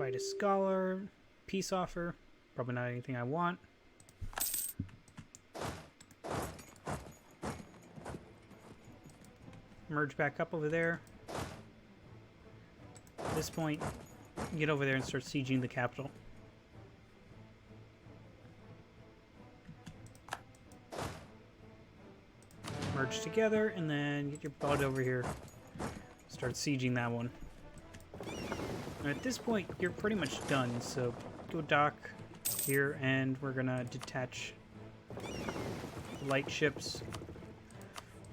Fight a scholar. Peace offer. Probably not anything I want. Merge back up over there. At this point, get over there and start sieging the capital. Merge together, and then get your butt over here. Start sieging that one. And at this point, you're pretty much done, so go dock here, and we're gonna detach light ships.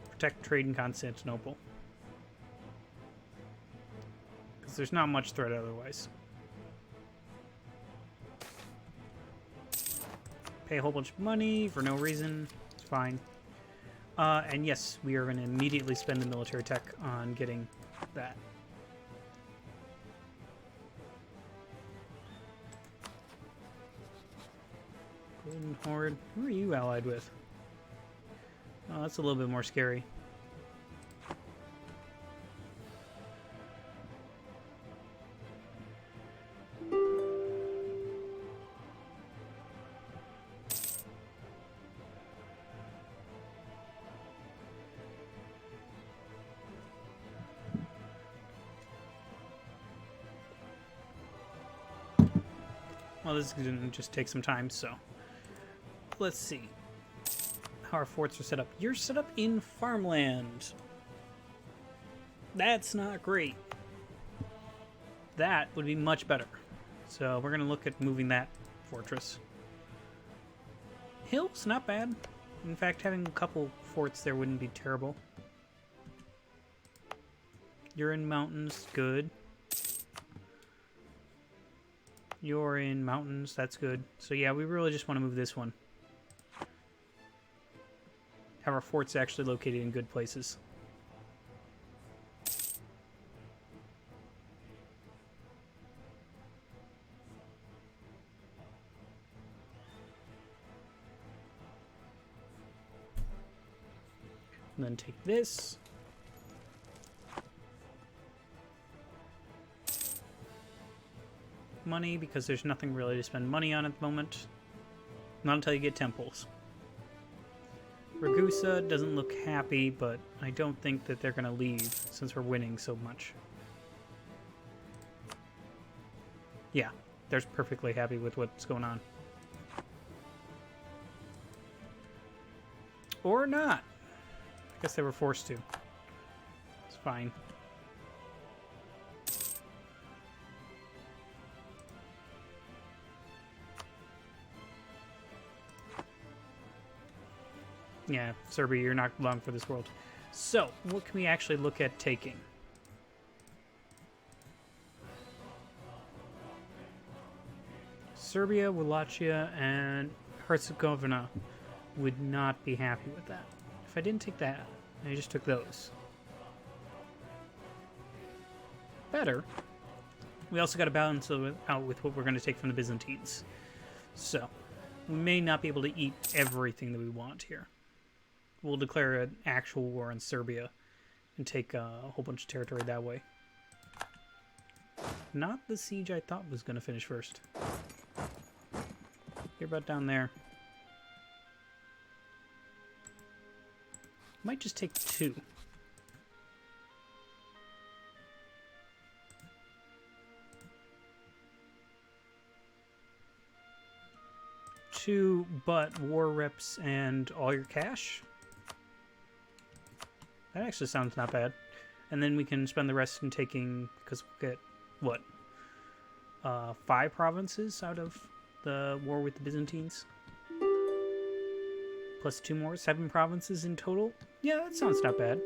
Protect trade in Constantinople. Because there's not much threat otherwise. Pay a whole bunch of money for no reason. It's fine. And yes, we are going to immediately spend the military tech on getting that. Golden Horde. Who are you allied with? Oh, that's a little bit more scary. Well, this is going to just take some time, so let's see how our forts are set up. You're set up in farmland. That's not great. That would be much better. So we're going to look at moving that fortress. Hills, not bad. In fact, having a couple forts there wouldn't be terrible. You're in mountains, good. You're in mountains, that's good. So yeah, we really just want to move this one. Have our forts actually located in good places. And then take this. Money, because there's nothing really to spend money on at the moment. Not until you get temples. Ragusa doesn't look happy, but I don't think that they're going to leave since we're winning so much. Yeah, they're perfectly happy with what's going on. Or not. I guess they were forced to. It's fine. Yeah, Serbia, you're not long for this world. So, what can we actually look at taking? Serbia, Wallachia, and Herzegovina would not be happy with that. If I didn't take that, I just took those. Better. We also got to balance it out with what we're going to take from the Byzantines. So, we may not be able to eat everything that we want here. We'll declare an actual war on Serbia and take a whole bunch of territory that way. Not the siege I thought was going to finish first. You're about down there. Might just take 2. But war reps and all your cash? That actually sounds not bad. And then we can spend the rest in taking, because we'll get, what? 5 provinces out of the war with the Byzantines? Plus 2 more, 7 provinces in total? Yeah, that sounds not bad.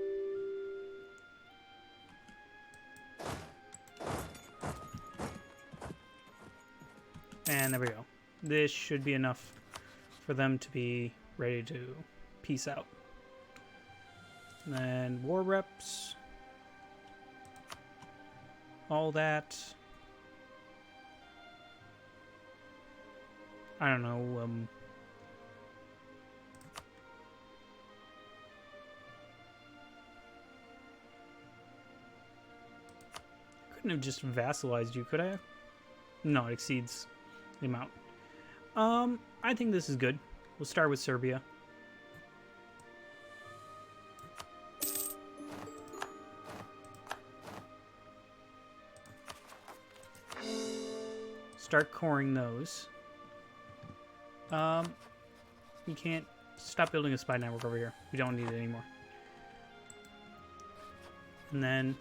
And there we go. This should be enough for them to be ready to peace out. And then war reps. All that. I don't know. Couldn't have just vassalized you, could I? No, it exceeds the amount. I think this is good. We'll start with Serbia. Start coring those. You can't stop building a spy network over here. We don't need it anymore. And then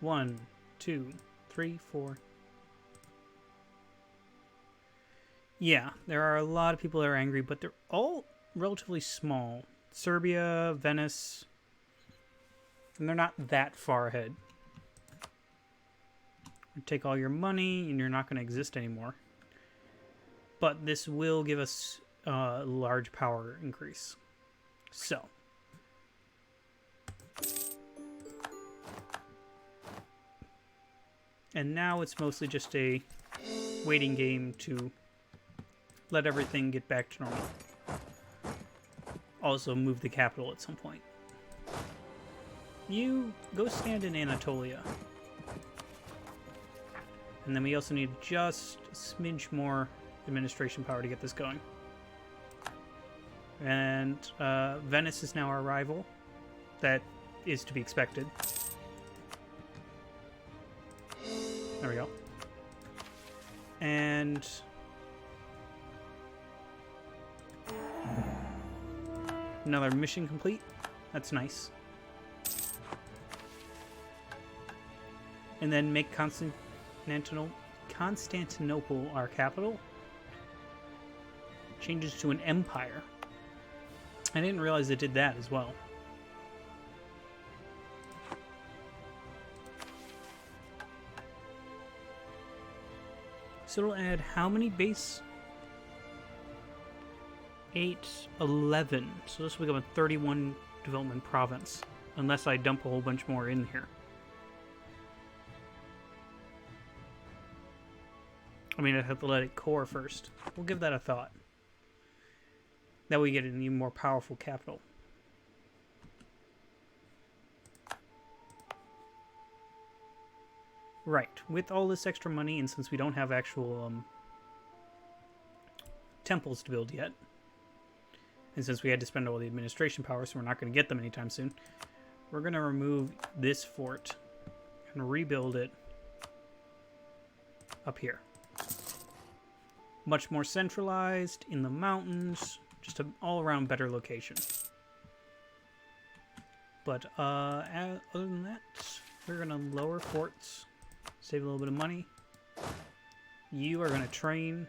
1, 2, 3, 4. Yeah, there are a lot of people that are angry, but they're all relatively small. Serbia, Venice, and they're not that far ahead. Take all your money, and you're not going to exist anymore. But this will give us a large power increase. So. And now it's mostly just a waiting game to let everything get back to normal. Also move the capital at some point. You go stand in Anatolia. And then we also need just a smidge more administration power to get this going. And Venice is now our rival. That is to be expected. There we go. And another mission complete. That's nice. And then make Constantinople our capital. Changes to an empire. I didn't realize it did that as well. So it'll add how many base? 8, 11. So this will become a 31 development province. Unless I dump a whole bunch more in here. I mean, I'd have to let it core first. We'll give that a thought. That way we get an even more powerful capital. Right. With all this extra money, and since we don't have actual temples to build yet, and since we had to spend all the administration power, so we're not going to get them anytime soon, we're going to remove this fort and rebuild it up here. Much more centralized, in the mountains, just an all-around better location. But other than that, we're going to lower forts, save a little bit of money. You are going to train.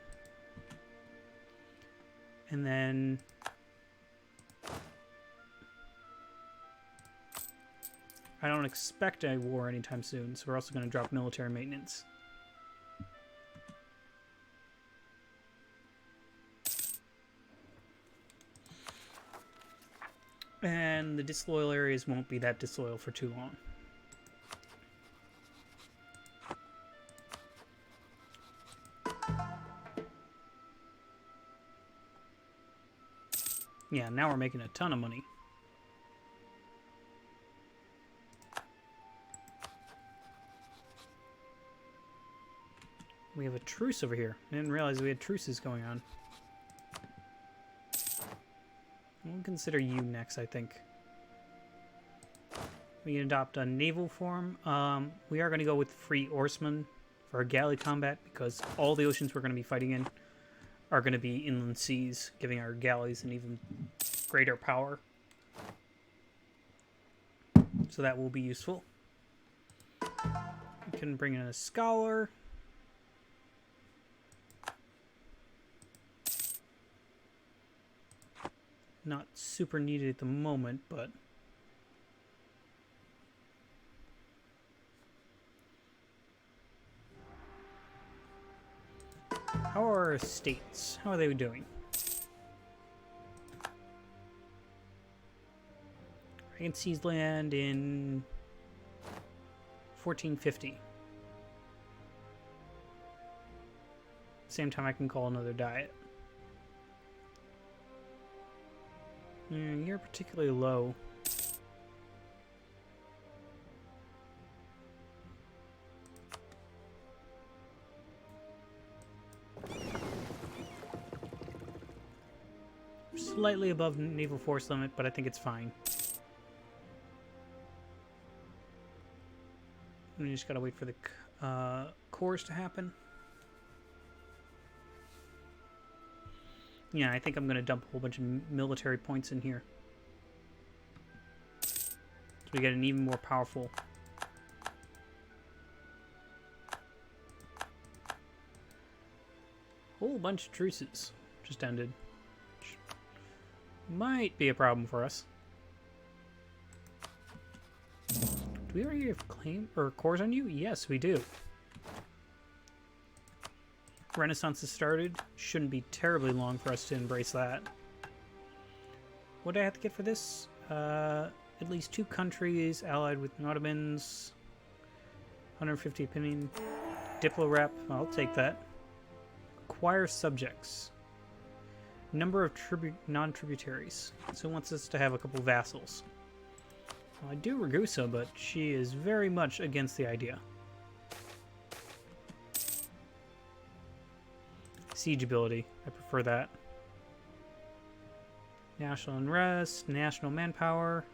And then I don't expect a war anytime soon, so we're also going to drop military maintenance. And the disloyal areas won't be that disloyal for too long. Yeah, now we're making a ton of money. We have a truce over here. I didn't realize we had truces going on. We'll consider you next, I think. We can adopt a naval form. We are going to go with free oarsmen for our galley combat because all the oceans we're going to be fighting in are going to be inland seas, giving our galleys an even greater power. So that will be useful. We can bring in a scholar. Not super needed at the moment, but how are our estates? How are they doing? I can seize land in 1450. Same time I can call another diet. You're particularly low. slightly above naval force limit, but I think it's fine. We just gotta wait for the cores to happen. Yeah, I think I'm gonna dump a whole bunch of military points in here. So we get an even more powerful. Whole bunch of truces just ended. Which might be a problem for us. Do we already have claim or cores on you? Yes, we do. Renaissance has started. Shouldn't be terribly long for us to embrace that. What do I have to get for this? At least 2 countries allied with the Ottomans. 150 opinion. Diplo rep. I'll take that. Acquire subjects. Number of non-tributaries. So it wants us to have a couple vassals. Well, I do Ragusa, but she is very much against the idea. Siege ability. I prefer that. National unrest, national manpower,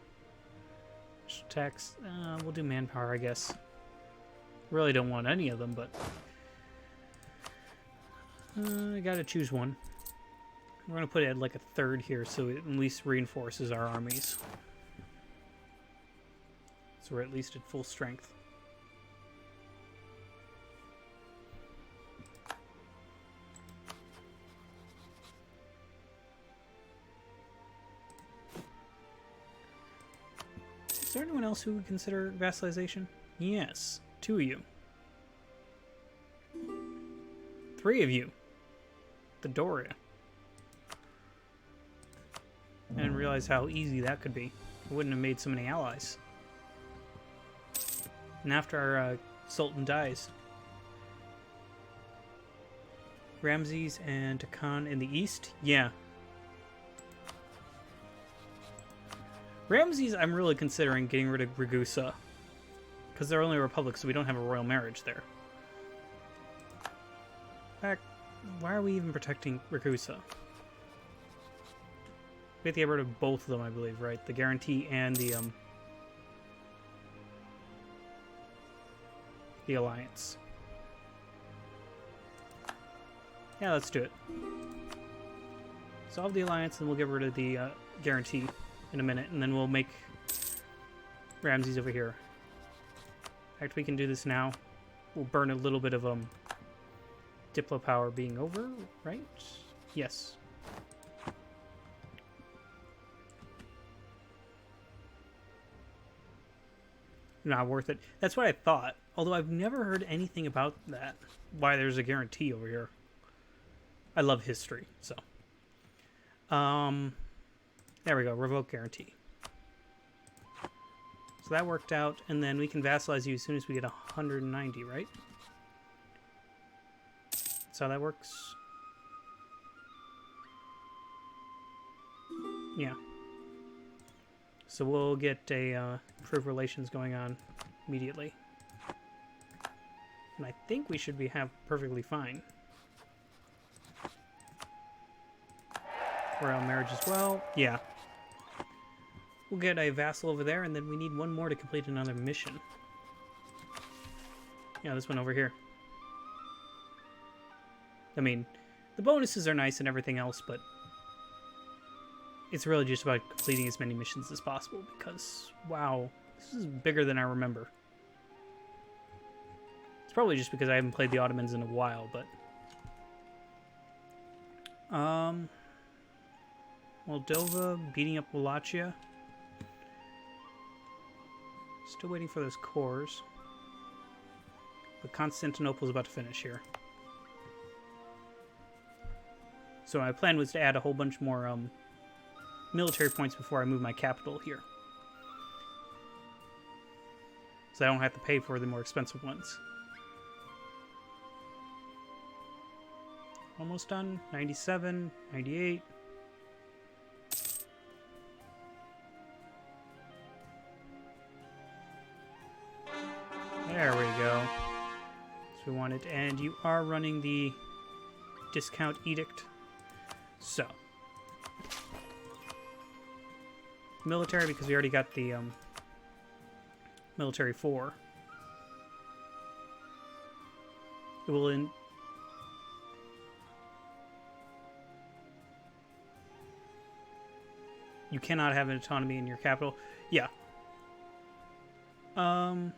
national tax. We'll do manpower, I guess. Really don't want any of them, but I gotta choose one. We're gonna put it at like a 3rd here, so it at least reinforces our armies. So we're at least at full strength. Is there anyone else who would consider vassalization? Yes, 2 of you. 3 of you. The Doria. I didn't realize how easy that could be. I wouldn't have made so many allies. And after our Sultan dies, Ramses and Takan in the east? Yeah. Ramses, I'm really considering getting rid of Ragusa. Because they're only a republic, so we don't have a royal marriage there. In fact, why are we even protecting Ragusa? We have to get rid of both of them, I believe, right? The guarantee and the alliance. Yeah, let's do it. Solve the alliance, and we'll get rid of the guarantee in a minute, and then we'll make Ramses over here. In fact, we can do this now. We'll burn a little bit of Diplo power being over, right? Yes. Not worth it. That's what I thought. Although I've never heard anything about that. Why there's a guarantee over here. I love history, so. There we go. Revoke guarantee. So that worked out, and then we can vassalize you as soon as we get 190, right? That's how that works. Yeah. So we'll get a improved relations going on immediately. And I think we should have perfectly fine. Royal marriage as well. Yeah. We'll get a vassal over there, and then we need one more to complete another mission. Yeah, this one over here. I mean, the bonuses are nice and everything else, but it's really just about completing as many missions as possible because, wow, this is bigger than I remember. It's probably just because I haven't played the Ottomans in a while, but... Moldova beating up Wallachia. Still waiting for those cores. But Constantinople is about to finish here. So my plan was to add a whole bunch more military points before I move my capital here. So I don't have to pay for the more expensive ones. Almost done. 97, 98. There we go. So we wanted, and you are running the discount edict. So, military because we already got the military 4. It will You cannot have an autonomy in your capital. Yeah. So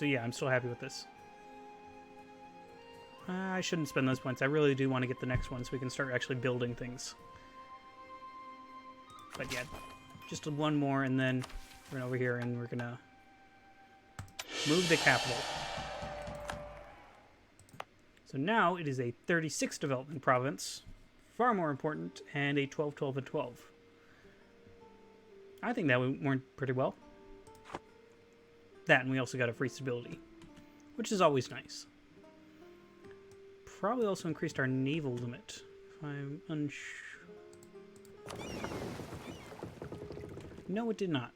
yeah, I'm still happy with this. I shouldn't spend those points. I really do want to get the next one so we can start actually building things. But yeah, just one more and then we're going over here and we're going to move the capital. So now it is a 36 development province, far more important, and a 12, 12, and 12. I think that went pretty well. That, and we also got a free stability, which is always nice. Probably also increased our naval limit, if I'm unsure. No, it did not.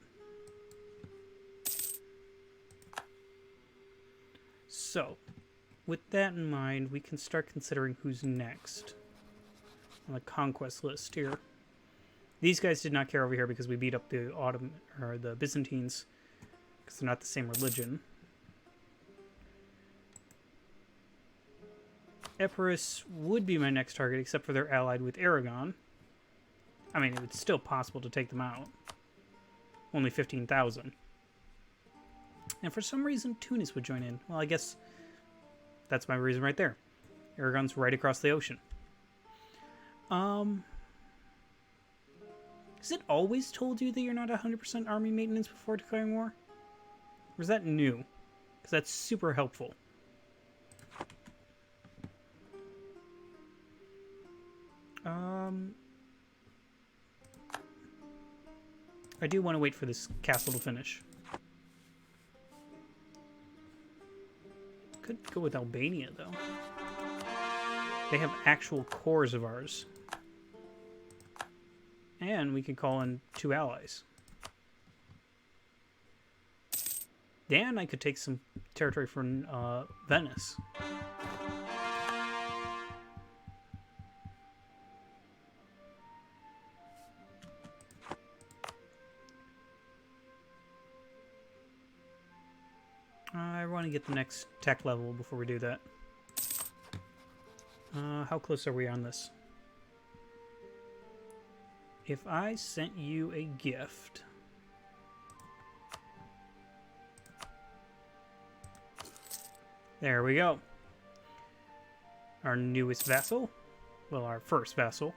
So, with that in mind, we can start considering who's next on the conquest list here. These guys did not care over here because we beat up the the Byzantines because they're not the same religion. Epirus would be my next target, except for they're allied with Aragon. I mean, it's still possible to take them out. Only 15,000. And for some reason, Tunis would join in. Well, I guess that's my reason right there. Aragon's right across the ocean. Has it always told you that you're not 100% army maintenance before declaring war? Or is that new? Because that's super helpful. I do want to wait for this castle to finish. Could go with Albania, though. They have actual cores of ours. And we could call in 2 allies. And I could take some territory from Venice. I want to get the next tech level before we do that. How close are we on this? If I sent you a gift... There we go. Our newest vassal. Well, our first vassal.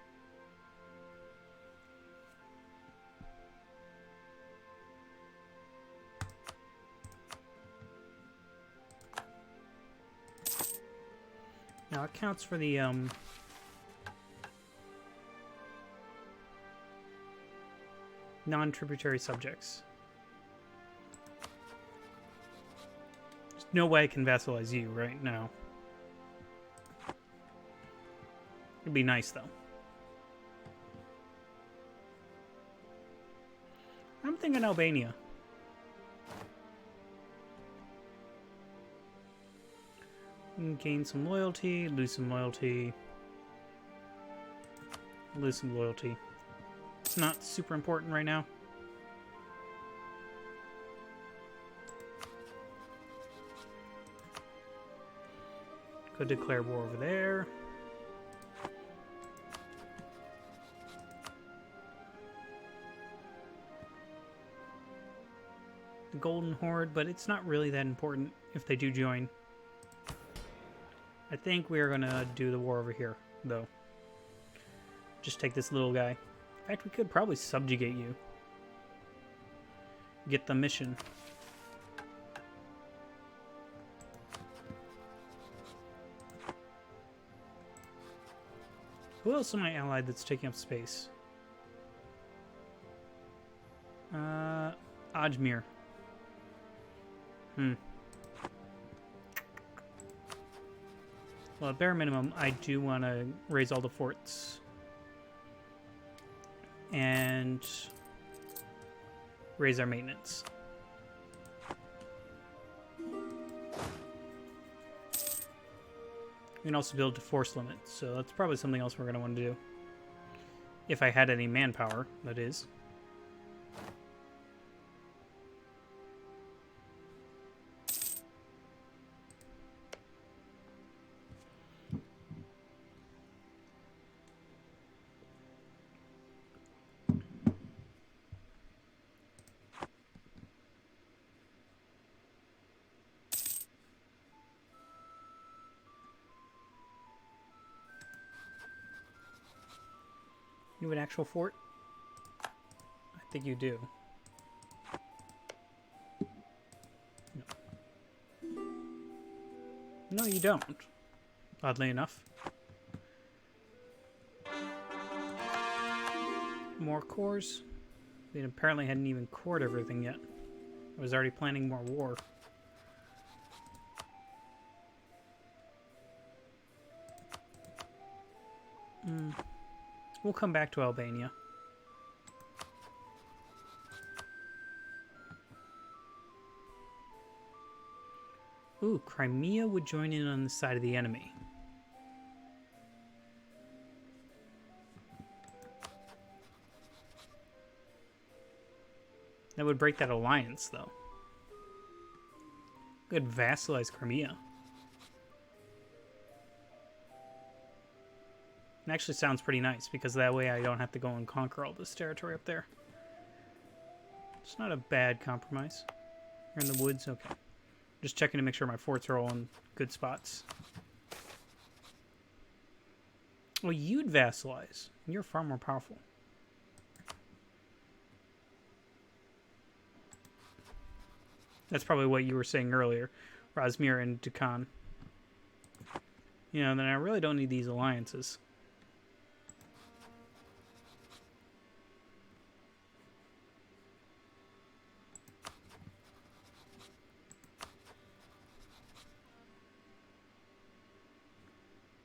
Now it counts for the non-tributary subjects. There's no way I can vassalize you right now. It'd be nice though. I'm thinking Albania. Gain some loyalty, lose some loyalty, lose some loyalty. It's not super important right now. Could declare war over there. The Golden Horde, but it's not really that important if they do join. I think we're going to do the war over here, though. Just take this little guy. In fact, we could probably subjugate you. Get the mission. Who else am I allied that's taking up space? Ajmer. Well, at bare minimum, I do want to raise all the forts. And raise our maintenance. We can also build to force limits, so that's probably something else we're going to want to do. If I had any manpower, that is. You have an actual fort? I think you do. No. No, you don't. Oddly enough. More cores. We apparently hadn't even cored everything yet. I was already planning more war. We'll come back to Albania. Ooh, Crimea would join in on the side of the enemy. That would break that alliance, though. Good vassalize Crimea. It actually sounds pretty nice, because that way I don't have to go and conquer all this territory up there. It's not a bad compromise. You're in the woods? Okay. Just checking to make sure my forts are all in good spots. Well, you'd vassalize. You're far more powerful. That's probably what you were saying earlier. Razmir and Dukan. You know, then I really don't need these alliances.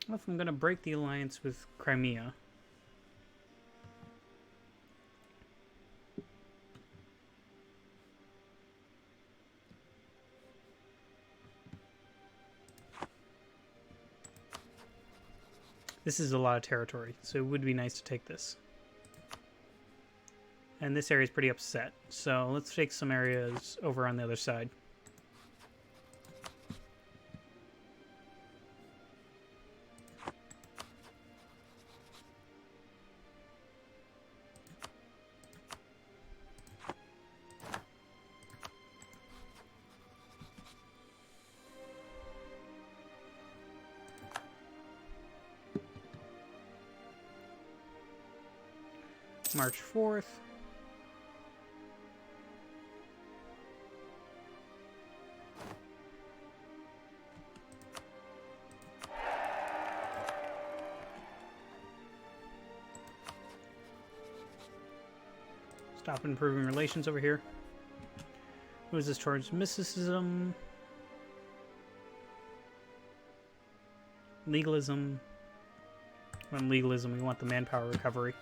Well, if I'm going to break the alliance with Crimea, this is a lot of territory, so it would be nice to take this. And this area is pretty upset, so let's take some areas over on the other side. March 4th. Stop improving relations over here. Who is this towards? Mysticism. Legalism. On legalism, we want the manpower recovery.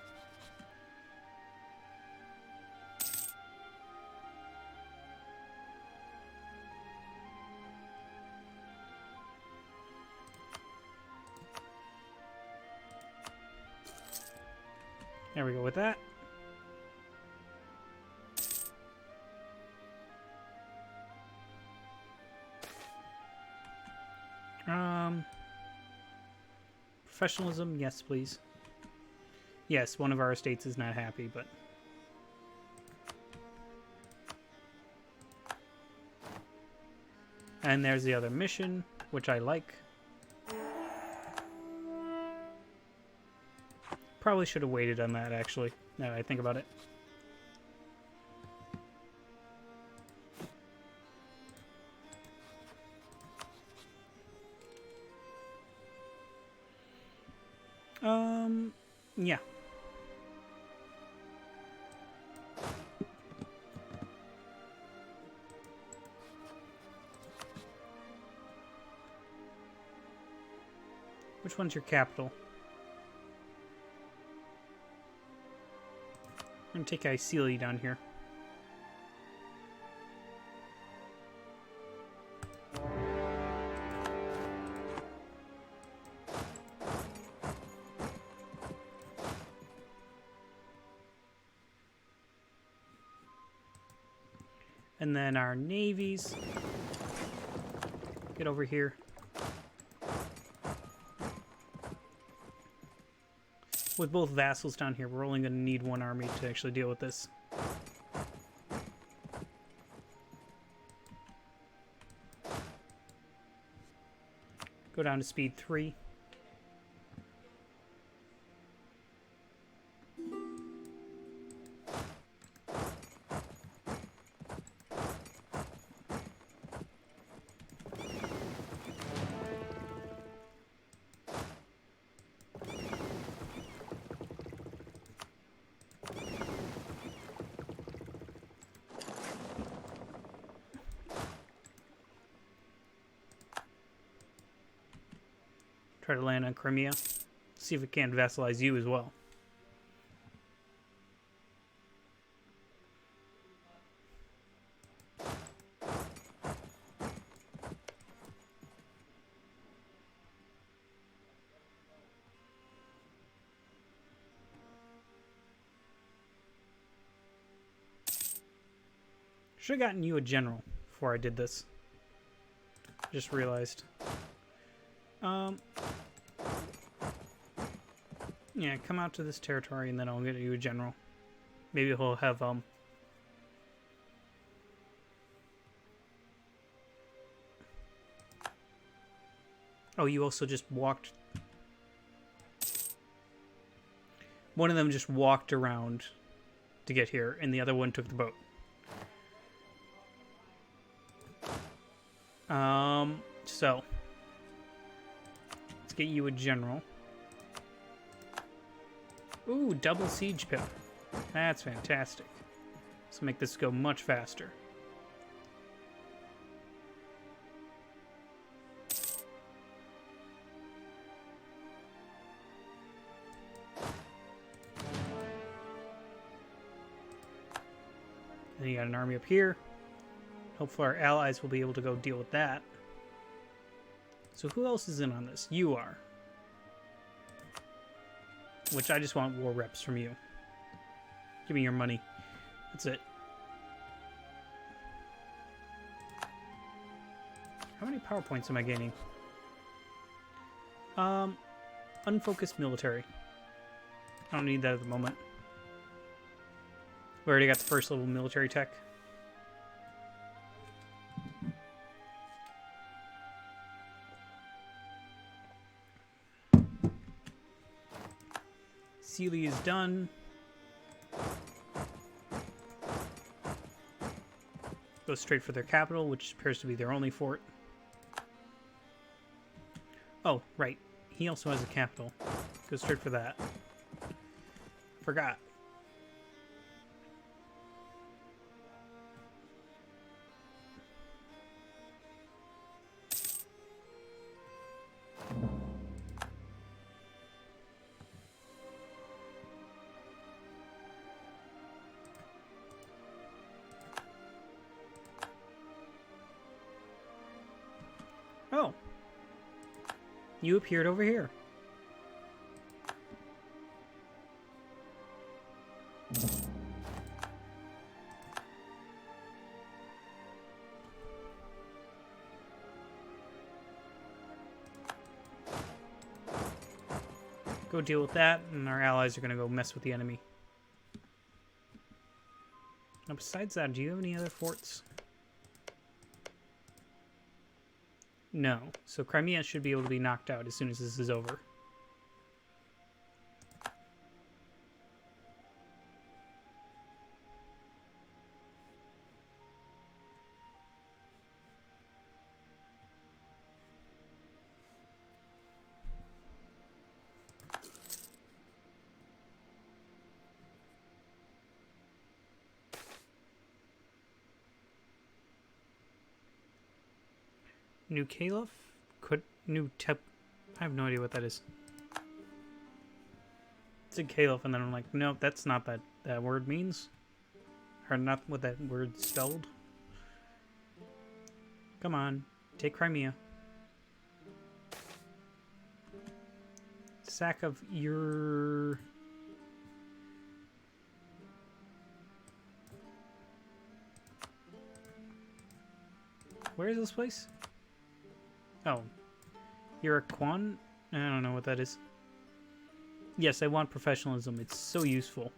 There we go with that. Professionalism, yes, please. Yes, one of our estates is not happy, but... And there's the other mission, which I like. Probably should have waited on that, actually, now that I think about it. Yeah. Which one's your capital? I'm gonna take Iceli down here. And then our navies. Get over here. With both vassals down here, we're only going to need one army to actually deal with this. Go down to speed 3. Try to land on Crimea. See if it can vassalize you as well. Should have gotten you a general before I did this. Just realized. Yeah, come out to this territory and then I'll get you a general. Maybe he'll have, Oh, you also just walked... One of them just walked around to get here, and the other one took the boat. So... Let's get you a general. Ooh, double siege pip. That's fantastic. Let's make this go much faster. And you got an army up here. Hopefully our allies will be able to go deal with that. So who else is in on this? You are. Which I just want war reps from you. Give me your money. That's it. How many power points am I gaining? Unfocused military. I don't need that at the moment. We already got the first level military tech. Sealy is done. Go straight for their capital, which appears to be their only fort. Oh, right. He also has a capital. Go straight for that. Forgot. Oh. You appeared over here. Go deal with that, and our allies are going to go mess with the enemy. Now, besides that, do you have any other forts? No. So Crimea should be able to be knocked out as soon as this is over. New Caliph? I have no idea what that is. It's a Caliph, and then I'm like, nope, that's not what that word means. Or not what that word spelled. Come on, take Crimea. Sack of your... Where is this place? Oh. You're a quan? I don't know what that is. Yes, I want professionalism. It's so useful.